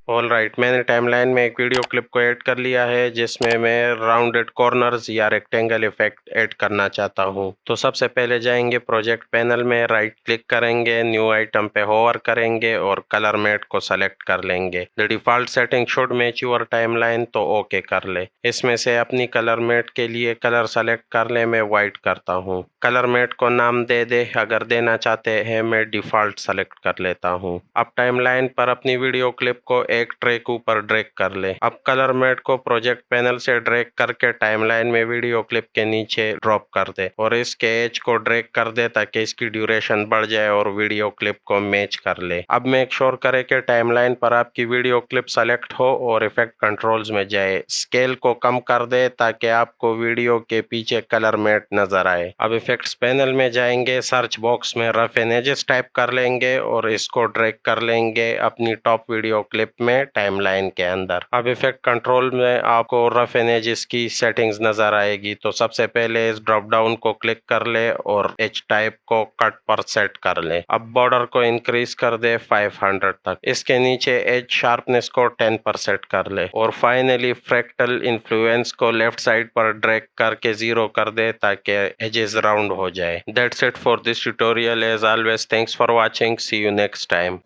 Alright, मैंने timeline में एक वीडियो क्लिप को ऐड कर लिया है जिसमें मैं राउंडेड कॉर्नर्स या रेक्टेंगल इफेक्ट ऐड करना चाहता हूं। तो सबसे पहले जाएंगे प्रोजेक्ट पैनल में, राइट क्लिक करेंगे, न्यू आइटम पे होवर करेंगे और कलर मैट को सेलेक्ट कर लेंगे। The default setting should match your timeline, तो ओके कर ले। इसमें से अपनी कलर मैट के लिए कलर सेलेक्ट कर ले, मैं व्हाइट करता हूँ। कलर मैट को नाम दे दे, अगर देना चाहते हैं मैं डिफॉल्ट सेलेक्ट कर लेता हूँ। अब टाइमलाइन पर अपनी वीडियो क्लिप को एक ट्रैक ऊपर ड्रैग कर ले। अब कलर मैट को प्रोजेक्ट पैनल से ड्रैग करके टाइमलाइन में वीडियो क्लिप के नीचे ड्रॉप कर दे और इसके एज को ड्रैग कर दे ताकि इसकी ड्यूरेशन बढ़ जाए और वीडियो क्लिप को मैच कर ले। अब मेक श्योर करे कि टाइमलाइन पर आपकी वीडियो क्लिप सेलेक्ट हो और इफेक्ट कंट्रोल्स में जाए। स्केल को कम कर दे ताकि आपको वीडियो के पीछे कलर मैट नजर आए। अब इफेक्ट्स पैनल में जाएंगे, सर्च बॉक्स में रफ इमेजेस टाइप कर लेंगे और इसको ड्रैग कर लेंगे अपनी टॉप वीडियो क्लिप में टाइमलाइन के अंदर। अब इफेक्ट कंट्रोल में आपको रफ इमेजेस की सेटिंग्स नजर आएगी। तो सबसे पहले इस ड्रॉप डाउन को क्लिक कर ले और एच टाइप को कट पर सेट कर ले। अब बॉर्डर को इंक्रीज कर दे 500 तक। इसके नीचे एज शार्पनेस को 10 पर सेट कर ले और फाइनली फ्रैक्टल इन्फ्लुएंस को लेफ्ट साइड पर ड्रैग करके 0 कर दे ताकि एजेस राउंड हो जाए। That's it for this tutorial. As always, thanks for watching, see you next time.